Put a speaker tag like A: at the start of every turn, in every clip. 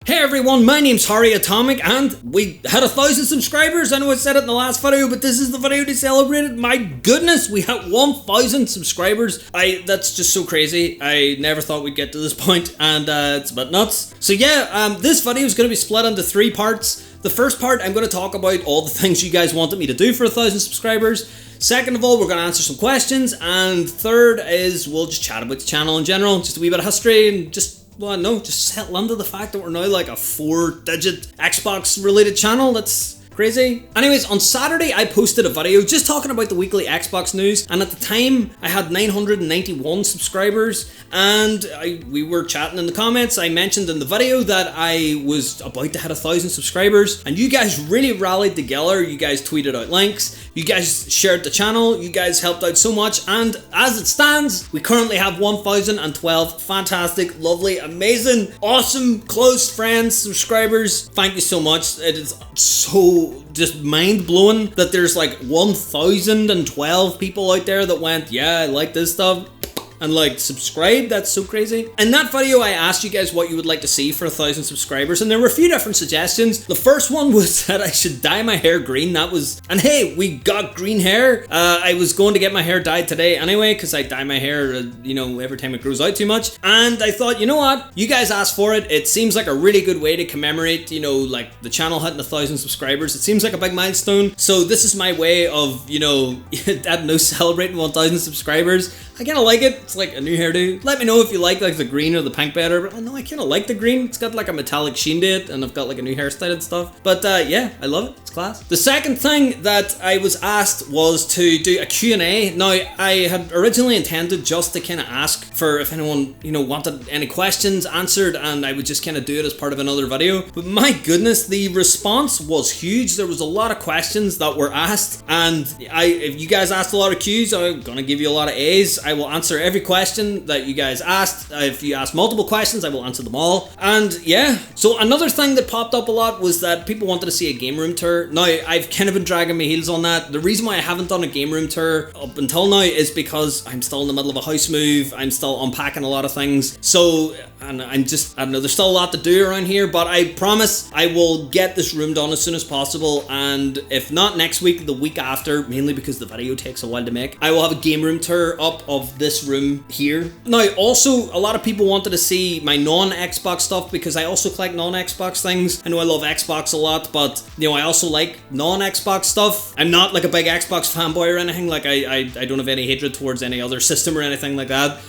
A: Hey everyone, my name's HarryAtomic and we had 1,000 subscribers. I know I said it in the last video, but this is the video to celebrate it. My goodness, we had 1,000 subscribers. That's just so crazy. I never thought we'd get to this point, and it's a bit nuts. So yeah, this video is going to be split into 3 parts. The first part, I'm going to talk about all the things you guys wanted me to do for 1,000 subscribers. Second of all, we're going to answer some questions. And third is we'll just chat about the channel in general, just a wee bit of history and just settle into the fact that we're now like a 4-digit Xbox related channel. That's crazy. Anyways, on Saturday I posted a video just talking about the weekly Xbox news, and at the time I had 991 subscribers, and we were chatting in the comments. I mentioned in the video that I was about to hit 1,000 subscribers, and you guys really rallied together. You guys tweeted out links, you guys shared the channel, you guys helped out so much, and as it stands, we currently have 1,012 fantastic, lovely, amazing, awesome, close friends, subscribers. Thank you so much. It is so just mind-blowing that there's like 1,012 people out there that went, yeah, I like this stuff, and like subscribe. That's so crazy. In that video I asked you guys what you would like to see for 1,000 subscribers, and there were a few different suggestions. The first one was that I should dye my hair green. And hey, we got green hair. I was going to get my hair dyed today anyway, because I dye my hair every time it grows out too much, and I thought, you know what, you guys asked for it. It seems like a really good way to commemorate, like the channel hitting 1,000 subscribers. It seems like a big milestone, so this is my way of celebrating 1,000 subscribers. I kind of like it. It's like a new hairdo. Let me know if you like the green or the pink better, but I know I kind of like the green. It's got like a metallic sheen to it, and I've got like a new hairstyle and stuff. But yeah, I love it. It's class. The second thing that I was asked was to do a Q&A. Now, I had originally intended just to kind of ask for if anyone, wanted any questions answered, and I would just kind of do it as part of another video. But my goodness, the response was huge. There was a lot of questions that were asked, and if you guys asked a lot of Qs, I'm gonna give you a lot of As. I will answer every question that you guys asked. If you ask multiple questions, I will answer them all. And yeah, so another thing that popped up a lot was that people wanted to see a game room tour. Now, I've kind of been dragging my heels on that. The reason why I haven't done a game room tour up until now is because I'm still in the middle of a house move. I'm still unpacking a lot of things. So, and I don't know, there's still a lot to do around here, but I promise I will get this room done as soon as possible. And if not next week, the week after, mainly because the video takes a while to make, I will have a game room tour up of this room here. Now, also, a lot of people wanted to see my non-Xbox stuff, because I also collect non-Xbox things. I know I love Xbox a lot, but I also like non-Xbox stuff. I'm not like a big Xbox fanboy or anything. Like I don't have any hatred towards any other system or anything like that.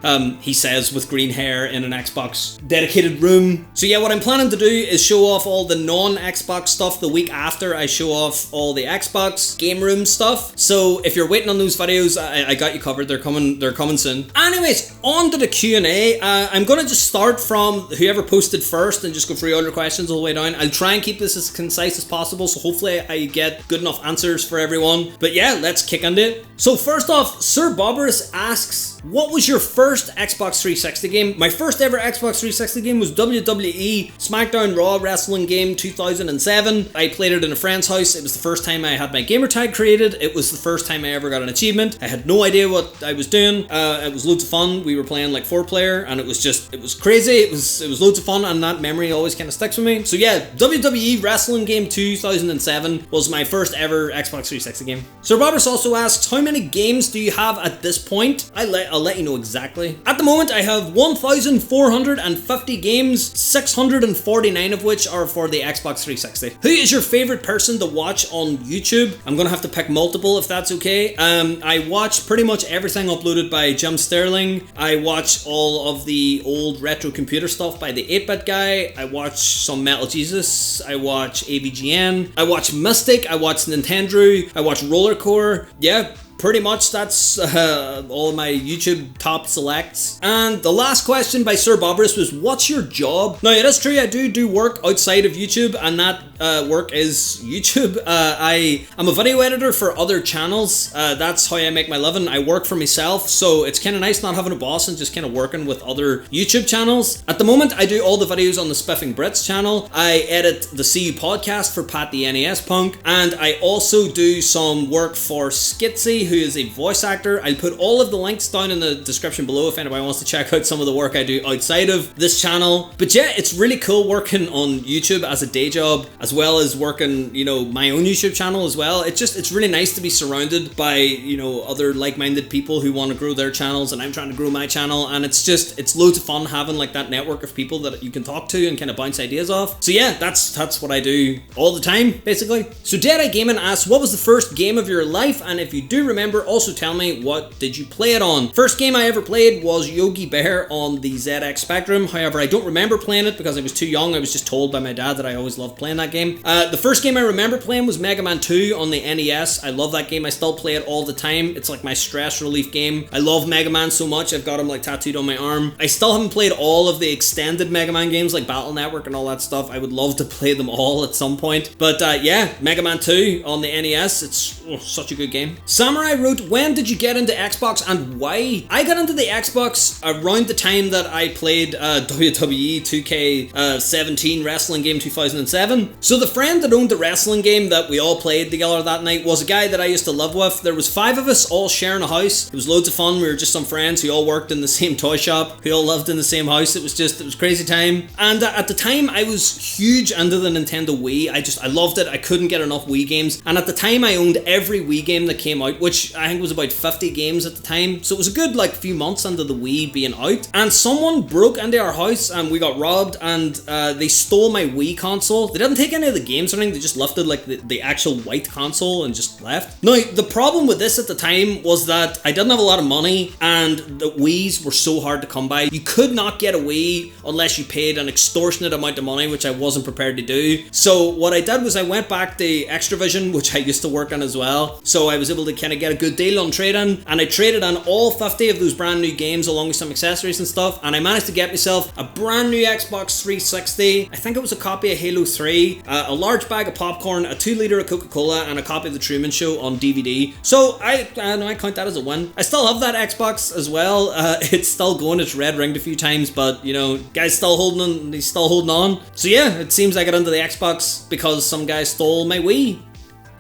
A: He says with green hair in an Xbox dedicated room. So yeah, what I'm planning to do is show off all the non-Xbox stuff the week after I show off all the Xbox game room stuff. So if you're waiting on those videos, I got you covered. They're coming soon. Anyways, on to the Q&A. I'm gonna just start from whoever posted first and just go through all your questions all the way down. I'll try and keep this as concise as possible, so hopefully I get good enough answers for everyone. But yeah, let's kick into it. So first off, Sir Bobberus asks, what was your first Xbox 360 game? My first ever Xbox 360 game was WWE SmackDown Raw Wrestling Game 2007. I played it in a friend's house. It was the first time I had my gamer tag created. It was the first time I ever got an achievement. I had no idea what I was doing. It was loads of fun. We were playing like 4-player, and it was crazy. It was loads of fun, and that memory always kind of sticks with me. So yeah, WWE Wrestling Game 2007 was my first ever Xbox 360 game. Sir Bobberus also asks, how many games do you have at this point? I'll let you know exactly. At the moment, I have 1,450 games, 649 of which are for the Xbox 360. Who is your favorite person to watch on YouTube? I'm gonna have to pick multiple if that's okay. I watch pretty much everything uploaded by Jim Sterling. I watch all of the old retro computer stuff by the 8-bit guy. I watch some Metal Jesus. I watch AVGN. I watch Mystic. I watch Nintendo. I watch Rollercore. Yeah, pretty much that's all of my YouTube top selects. And the last question by Sir Bobberus was, what's your job? Now, it is true, I do work outside of YouTube, and that work is YouTube. I'm a video editor for other channels. That's how I make my living. I work for myself, so it's kind of nice not having a boss and just kind of working with other YouTube channels. At the moment, I do all the videos on the Spiffing Brits channel. I edit the CU podcast for Pat the NES Punk, and I also do some work for Skitsy, who is a voice actor. I'll put all of the links down in the description below if anybody wants to check out some of the work I do outside of this channel. But yeah, it's really cool working on YouTube as a day job, as well as working, you know, my own YouTube channel as well. It's really nice to be surrounded by, you know, other like-minded people who want to grow their channels, and I'm trying to grow my channel, and it's loads of fun having like that network of people that you can talk to and kind of bounce ideas off. So yeah, that's what I do all the time, basically. So Dead Eye Gaming asks, what was the first game of your life? And if you do remember, also tell me, what did you play it on? First game I ever played was Yogi Bear on the ZX Spectrum. However, I don't remember playing it because I was too young. I was just told by my dad that I always loved playing that game. The first game I remember playing was Mega Man 2 on the NES. I love that game. I still play it all the time. It's like my stress relief game. I love Mega Man so much. I've got him like tattooed on my arm. I still haven't played all of the extended Mega Man games like Battle Network and all that stuff. I would love to play them all at some point. But yeah, Mega Man 2 on the NES. It's such a good game. Samurai wrote, when did you get into Xbox and why? I got into the Xbox around the time that I played WWE 2K17 wrestling game 2007. So the friend that owned the wrestling game that we all played together that night was a guy that I used to live with. There was 5 of us all sharing a house. It was loads of fun. We were just some friends who all worked in the same toy shop, who all lived in the same house. It was crazy time. And at the time I was huge into the Nintendo Wii. I loved it. I couldn't get enough Wii games. And at the time I owned every Wii game that came out, which I think was about 50 games at the time. So it was a good like few months into the Wii being out. And someone broke into our house and we got robbed, and they stole my Wii console. They didn't take any of the games or anything. They just lifted like the actual white console and just left. Now, the problem with this at the time was that I didn't have a lot of money and the Wiis were so hard to come by. You could not get a Wii unless you paid an extortionate amount of money, which I wasn't prepared to do. So what I did was I went back to Extravision, which I used to work on as well. So I was able to kind of get a good deal on trade-in, and I traded on all 50 of those brand new games along with some accessories and stuff, and I managed to get myself a brand new Xbox 360. I think it was a copy of Halo 3, a large bag of popcorn, a 2 litre of Coca-Cola, and a copy of The Truman Show on DVD. So I count that as a win. I still have that Xbox as well. It's still going. It's red ringed a few times, but you know, guy's still holding on. He's still holding on. So yeah, it seems I got into the Xbox because some guy stole my Wii.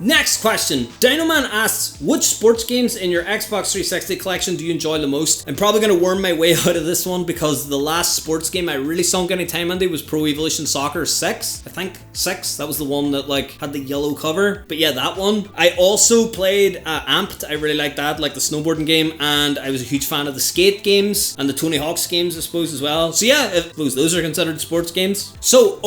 A: Next question. Dinoman asks, which sports games in your Xbox 360 collection do you enjoy the most? I'm probably going to worm my way out of this one because the last sports game I really sunk any time into was Pro Evolution Soccer 6. I think 6. That was the one that like had the yellow cover. But yeah, that one. I also played Amped. I really liked that, like the snowboarding game. And I was a huge fan of the skate games and the Tony Hawk's games, I suppose, as well. So yeah, I suppose those are considered sports games. So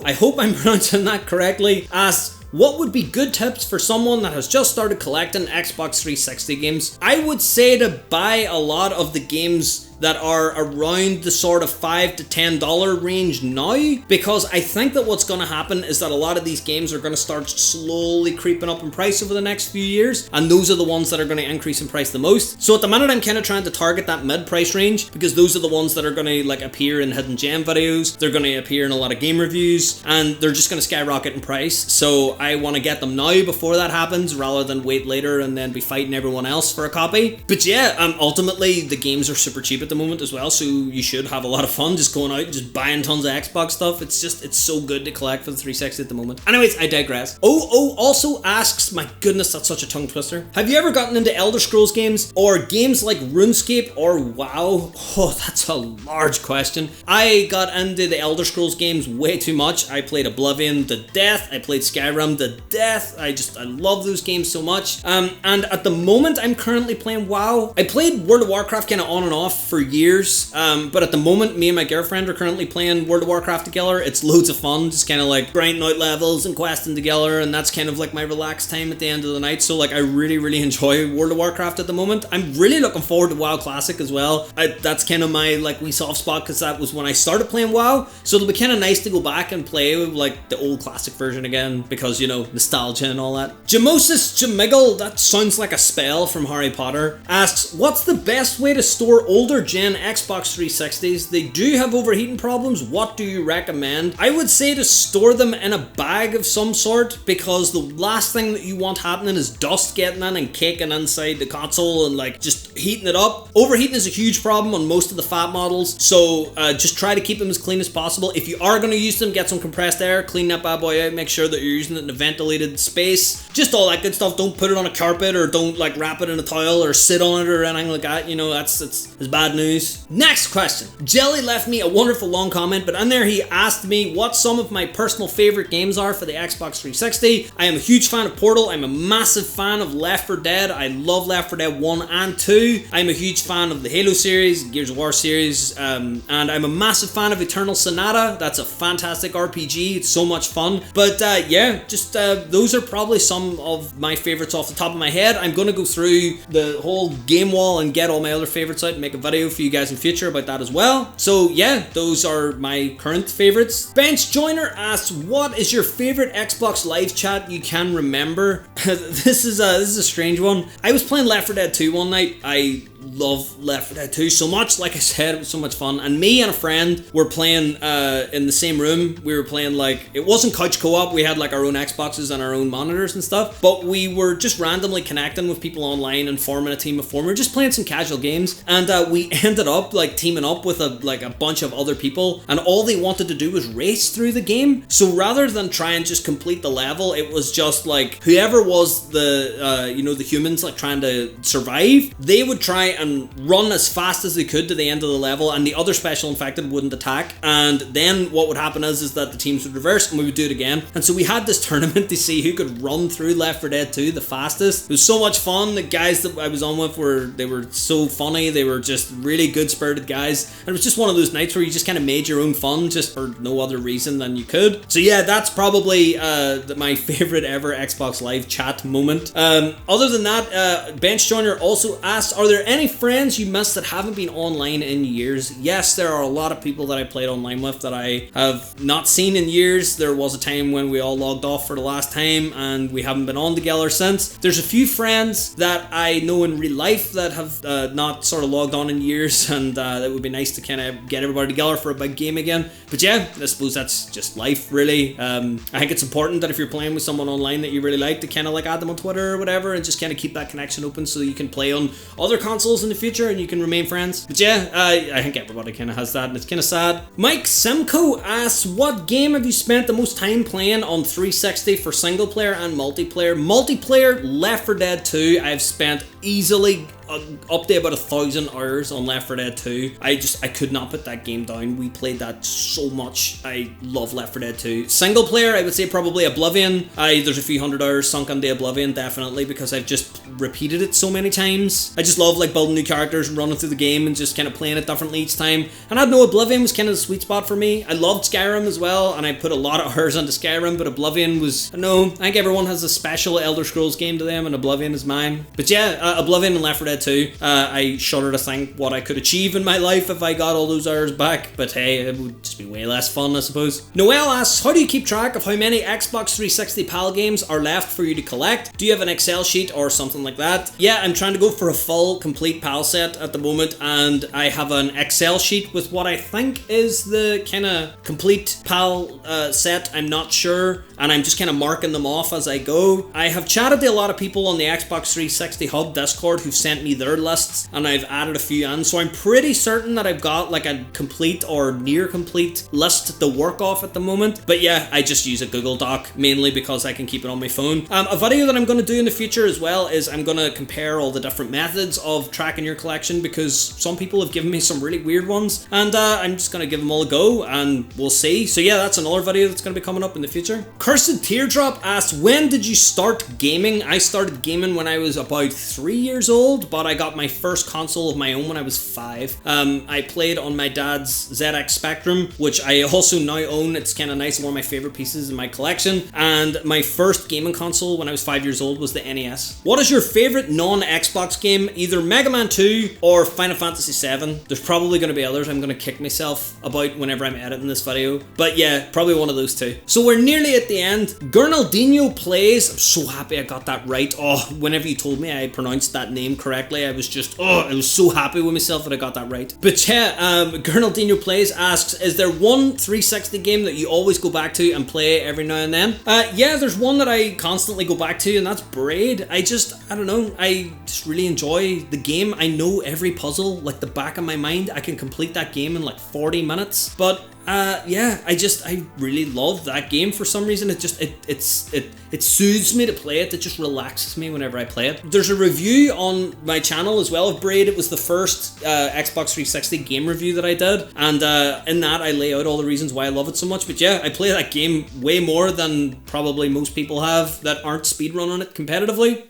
A: I hope I'm pronouncing that correctly, asks, what would be good tips for someone that has just started collecting Xbox 360 games? I would say to buy a lot of the games that are around the sort of $5 to $10 range now, because I think that what's going to happen is that a lot of these games are going to start slowly creeping up in price over the next few years, and those are the ones that are going to increase in price the most. So at the minute I'm kind of trying to target that mid-price range, because those are the ones that are going to like appear in hidden gem videos, they're going to appear in a lot of game reviews, and they're just going to skyrocket in price. So I want to get them now before that happens, rather than wait later and then be fighting everyone else for a copy. But yeah, ultimately the games are super cheap at the moment as well, so you should have a lot of fun just going out and just buying tons of Xbox stuff. It's so good to collect for the 360 at the moment. Anyways, I digress. Also asks, my goodness, that's such a tongue twister. Have you ever gotten into Elder Scrolls games or games like RuneScape or WoW? Oh, that's a large question. I got into the Elder Scrolls games way too much. I played Oblivion to death. I played Skyrim to death. I love those games so much. And at the moment, I'm currently playing WoW. I played World of Warcraft kind of on and off for years, but at the moment, me and my girlfriend are currently playing World of Warcraft together. It's loads of fun, just kind of like grinding out levels and questing together, and that's kind of like my relaxed time at the end of the night. So like, I really enjoy World of Warcraft at the moment. I'm really looking forward to WoW Classic as well. That's kind of my like wee soft spot, because that was when I started playing WoW. So it'll be kind of nice to go back and play with like the old classic version again, because you know, nostalgia and all that. Jamosis Jamiggle, that sounds like a spell from Harry Potter, asks, what's the best way to store older gen Xbox 360s, they do have overheating problems. What do you recommend? I would say to store them in a bag of some sort, because the last thing that you want happening is dust getting in and caking inside the console and like just heating it up. Overheating is a huge problem on most of the fat models, so just try to keep them as clean as possible. If you are going to use them, get some compressed air, clean that bad boy out, make sure that you're using it in a ventilated space, just all that good stuff. Don't put it on a carpet, or don't like wrap it in a towel or sit on it or anything like that. You know, that's bad news. Next question. Jelly left me a wonderful long comment, but in there he asked me what some of my personal favorite games are for the Xbox 360. I am a huge fan of Portal. I'm a massive fan of Left 4 Dead. I love Left 4 Dead 1 and 2. I'm a huge fan of the Halo series, Gears of War series, and I'm a massive fan of Eternal Sonata. That's a fantastic RPG. It's so much fun. But yeah, just those are probably some of my favorites off the top of my head. I'm going to go through the whole game wall and get all my other favorites out and make a video for you guys in future about that as well. So yeah, those are my current favorites. Bench Joiner asks, what is your favorite Xbox Live chat you can remember? This is a strange one. I was playing Left 4 Dead 2 one night. I love Left 4 Dead 2 so much. Like I said, it was so much fun, and me and a friend were playing in the same room. We were playing, like, it wasn't couch co-op, we had like our own Xboxes and our own monitors and stuff, but we were just randomly connecting with people online and forming a team of four. We were just playing some casual games, and we ended up like teaming up with a bunch of other people, and all they wanted to do was race through the game. So rather than try and just complete the level, it was just like whoever was the the humans like trying to survive, they would try and run as fast as they could to the end of the level, and the other special infected wouldn't attack. And then what would happen is that the teams would reverse and we would do it again. And so we had this tournament to see who could run through Left 4 Dead 2 the fastest. It was so much fun. The guys that I was on with were so funny. They were just really good spirited guys, and it was just one of those nights where you just kind of made your own fun just for no other reason than you could. So yeah, that's probably my favorite ever Xbox Live chat moment. Other than that, Bench Joiner also asked, are there any friends you miss that haven't been online in years? Yes, there are a lot of people that I played online with that I have not seen in years. There was a time when we all logged off for the last time and we haven't been on together since. There's a few friends that I know in real life that have not sort of logged on in years, and it would be nice to kind of get everybody together for a big game again. But yeah, I suppose that's just life, really. I think it's important that if you're playing with someone online that you really like, to kind of like add them on Twitter or whatever, and just kind of keep that connection open so you can play on other consoles in the future and you can remain friends. But yeah, I think everybody kind of has that, and it's kind of sad. Mike Simcoe asks, what game have you spent the most time playing on 360 for single player and multiplayer? Multiplayer, Left 4 Dead 2. I've spent easily up to about 1,000 hours on Left 4 Dead 2. I could not put that game down. We played that so much. I love Left 4 Dead 2. Single player, I would say probably Oblivion. There's a few hundred hours sunk into Oblivion, definitely, because I've just repeated it so many times. I just love like building new characters and running through the game and just kind of playing it differently each time. And I know Oblivion was kind of the sweet spot for me. I loved Skyrim as well, and I put a lot of hours into Skyrim, but Oblivion was, I think everyone has a special Elder Scrolls game to them, and Oblivion is mine. But yeah, Oblivion and Left 4 Dead 2. I shudder to think what I could achieve in my life if I got all those hours back, but hey, it would just be way less fun, I suppose. Noel asks, how do you keep track of how many Xbox 360 PAL games are left for you to collect? Do you have an Excel sheet or something like that? Yeah, I'm trying to go for a full, complete PAL set at the moment, and I have an Excel sheet with what I think is the kind of complete PAL set. I'm not sure, and I'm just kind of marking them off as I go. I have chatted to a lot of people on the Xbox 360 Hub Discord who've sent me their lists, and I've added a few in, so I'm pretty certain that I've got like a complete or near complete list to work off at the moment. But yeah, I just use a Google Doc mainly because I can keep it on my phone. A video that I'm going to do in the future as well is I'm going to compare all the different methods of tracking your collection, because some people have given me some really weird ones, and I'm just going to give them all a go and we'll see. So yeah, that's another video that's going to be coming up in the future. Cursed Teardrop asks, when did you start gaming? I started gaming when I was about 3 years old, but I got my first console of my own when I was 5. I played on my dad's ZX Spectrum, which I also now own. It's kind of nice, one of my favorite pieces in my collection. And my first gaming console when I was 5 years old was the NES. What is your favorite non-Xbox game? Either Mega Man 2 or Final Fantasy 7. There's probably going to be others I'm going to kick myself about whenever I'm editing this video, but yeah, probably one of those two. So we're nearly at the end. Gernaldinho Plays, I'm so happy I got that right. Oh, whenever you told me I pronounced that name correctly, correctly. I was just, I was so happy with myself that I got that right. But yeah, Gernaldino Plays asks, is there one 360 game that you always go back to and play every now and then? Yeah, there's one that I constantly go back to, and that's Braid. I don't know, I just really enjoy the game. I know every puzzle like the back of my mind. I can complete that game in like 40 minutes. But yeah, I really love that game for some reason. It just, it soothes me to play it. It just relaxes me whenever I play it. There's a review on my channel as well of Braid. It was the first Xbox 360 game review that I did. And in that, I lay out all the reasons why I love it so much. But yeah, I play that game way more than probably most people have that aren't speedrunning it competitively.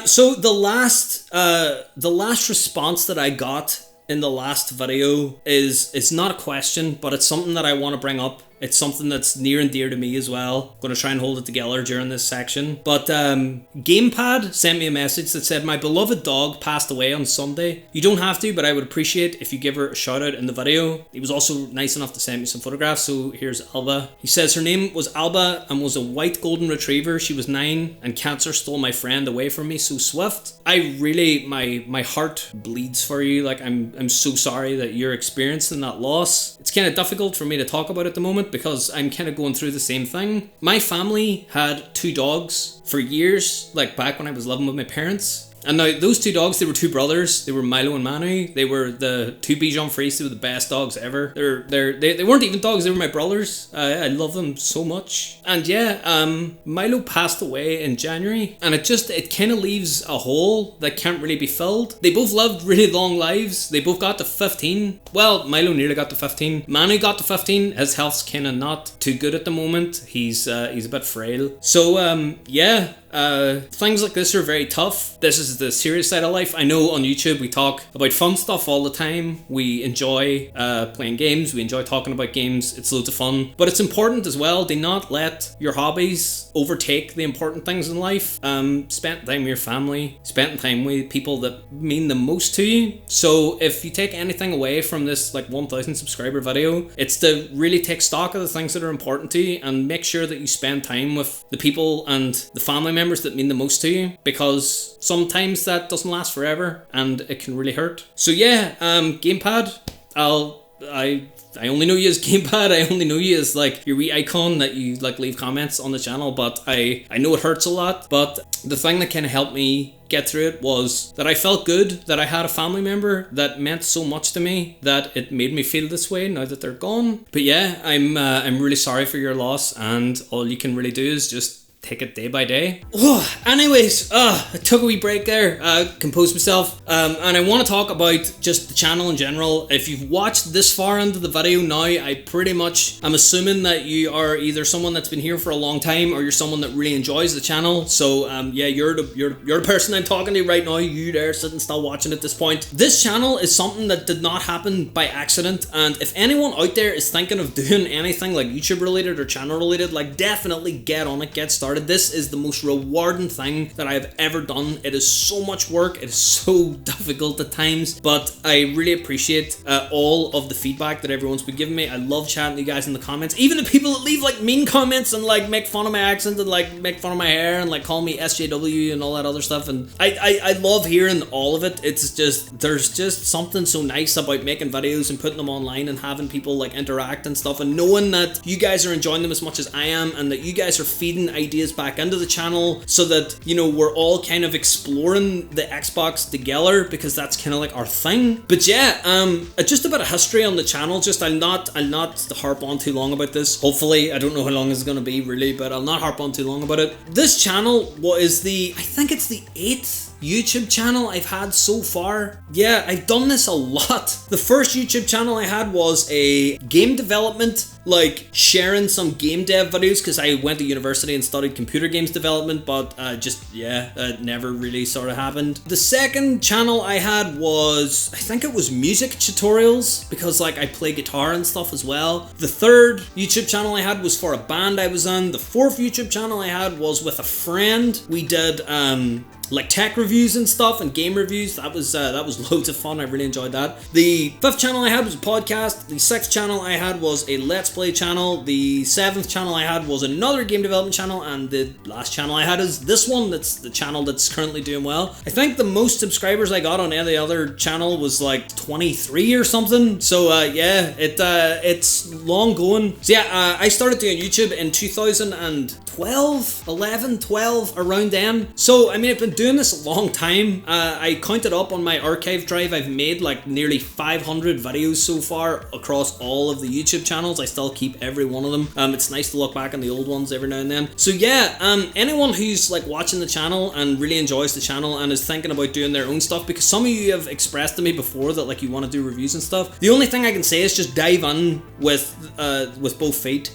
A: So the last response that I got in the last video is, it's not a question, but it's something that I want to bring up. It's something that's near and dear to me as well. I'm going to try and hold it together during this section. But Gamepad sent me a message that said, my beloved dog passed away on Sunday. You don't have to, but I would appreciate if you give her a shout out in the video. He was also nice enough to send me some photographs, so here's Alba. He says her name was Alba and was a white golden retriever. She was 9 and cancer stole my friend away from me so swift. I really, my heart bleeds for you. Like, I'm so sorry that you're experiencing that loss. It's kind of difficult for me to talk about at the moment because I'm kind of going through the same thing. My family had 2 dogs for years, like back when I was living with my parents. And now those 2 dogs, they were 2 brothers. They were Milo and Manu. They were the 2 Bichon Frise. They were the best dogs ever. They weren't even dogs. They were my brothers. I love them so much. And yeah, Milo passed away in January, and it kind of leaves a hole that can't really be filled. They both lived really long lives. They both got to 15. Well, Milo nearly got to 15. Manu got to 15. His health's kind of not too good at the moment. He's a bit frail. So yeah. Things like this are very tough. This is the serious side of life. I know on YouTube we talk about fun stuff all the time. We enjoy playing games. We enjoy talking about games. It's loads of fun. But it's important as well. Do not let your hobbies overtake the important things in life. Spend time with your family. Spend time with people that mean the most to you. So if you take anything away from this like 1,000 subscriber video, it's to really take stock of the things that are important to you and make sure that you spend time with the people and the family members that mean the most to you, because sometimes that doesn't last forever and it can really hurt. So yeah, Gamepad, I only know you as Gamepad. I only know you as like your wee icon that you like leave comments on the channel, but I know it hurts a lot. But the thing that kind of helped me get through it was that I felt good that I had a family member that meant so much to me that it made me feel this way now that they're gone. But yeah, I'm really sorry for your loss, and all you can really do is just take it day by day. Anyways, I took a wee break there, composed myself, and I want to talk about just the channel in general. If you've watched this far into the video now, I pretty much am assuming that you are either someone that's been here for a long time or you're someone that really enjoys the channel. So yeah, you're the person I'm talking to right now. You there sitting still watching at this point. This channel is something that did not happen by accident, and if anyone out there is thinking of doing anything like YouTube related or channel related, like definitely get on it, get started. This is the most rewarding thing that I have ever done. It is so much work. It is so difficult at times, but I really appreciate all of the feedback that everyone's been giving me. I love chatting to you guys in the comments. Even the people that leave like mean comments and like make fun of my accent and like make fun of my hair and like call me SJW and all that other stuff. And I love hearing all of it. It's just, there's just something so nice about making videos and putting them online and having people like interact and stuff, and knowing that you guys are enjoying them as much as I am, and that you guys are feeding ideas back into the channel so that, you know, we're all kind of exploring the Xbox together, because that's kind of like our thing. But yeah, just a bit of history on the channel. Just I'll not harp on too long about this. Hopefully, I don't know how long it's going to be really, but I'll not harp on too long about it. This channel was I think it's the 8th YouTube channel I've had so far. Yeah, I've done this a lot. The first YouTube channel I had was a game development, like sharing some game dev videos, because I went to university and studied computer games development, but it never really sort of happened. The second channel I had was, I think it was music tutorials, because like I play guitar and stuff as well. The third YouTube channel I had was for a band I was in. The fourth YouTube channel I had was with a friend. We did like tech reviews and stuff and game reviews. That was loads of fun. I really enjoyed that. The 5th channel I had was a podcast. The 6th channel I had was a Let's Play channel. The 7th channel I had was another game development channel, and the last channel I had is this one. That's the channel that's currently doing well. I think the most subscribers I got on any other channel was like 23 or something. So yeah, it's long going. So yeah, I started doing YouTube in 2012, 11, 12, around then. So I mean, I've been doing this a long time. I counted up on my archive drive. I've made like nearly 500 videos so far across all of the YouTube channels. I still keep every one of them. It's nice to look back on the old ones every now and then. So yeah, anyone who's like watching the channel and really enjoys the channel and is thinking about doing their own stuff, because some of you have expressed to me before that like you want to do reviews and stuff, the only thing I can say is just dive in with both feet.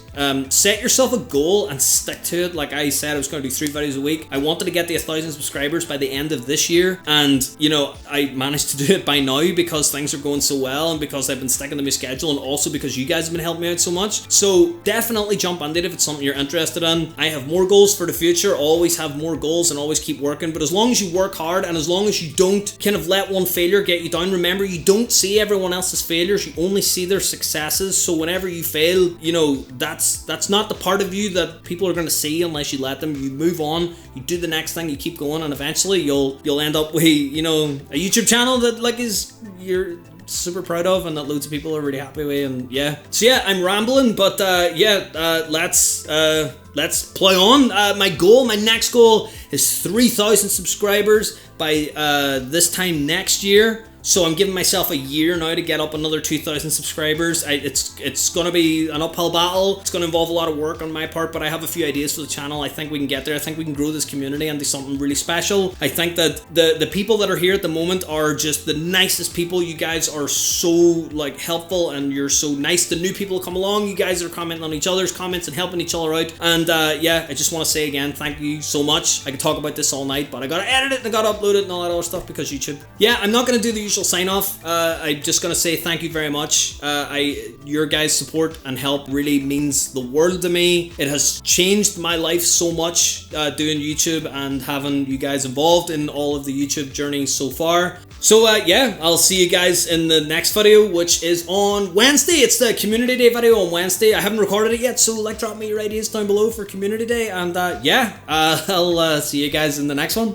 A: Set yourself a goal and stick to it. Like I said, I was going to do 3 videos a week. I wanted to get to 1,000 subscribers by the end of this year, and you know, I managed to do it by now because things are going so well and because I've been sticking to my schedule, and also because you guys have been helping me out so much. So definitely jump on it if it's something you're interested in. I have more goals for the future, always have more goals, and always keep working. But as long as you work hard and as long as you don't kind of let one failure get you down, remember, you don't see everyone else's failures, you only see their successes. So whenever you fail, you know, that's not the part of you that people are going to see unless you let them. You move on, you do the next thing, you keep going, and eventually you'll end up with, you know, a YouTube channel that like you're super proud of and that loads of people are really happy with. And yeah, so yeah, I'm rambling, but let's play on. My next goal is 3,000 subscribers by this time next year. So I'm giving myself a year now to get up another 2,000 subscribers. It's going to be an uphill battle. It's going to involve a lot of work on my part, but I have a few ideas for the channel. I think we can get there. I think we can grow this community and do something really special. I think that the people that are here at the moment are just the nicest people. You guys are so like helpful, and you're so nice. The new people come along. You guys are commenting on each other's comments and helping each other out. And yeah, I just want to say again, thank you so much. I could talk about this all night, but I got to edit it and I got to upload it and all that other stuff because YouTube. Yeah, I'm not going to do the usual sign off. I'm just gonna say thank you very much. Your guys' support and help really means the world to me. It has changed my life so much doing YouTube and having you guys involved in all of the YouTube journey so far. So yeah, I'll see you guys in the next video, which is on Wednesday. It's the Community Day video on Wednesday. I haven't recorded it yet, so like drop me your ideas down below for Community Day, and yeah, I'll see you guys in the next one.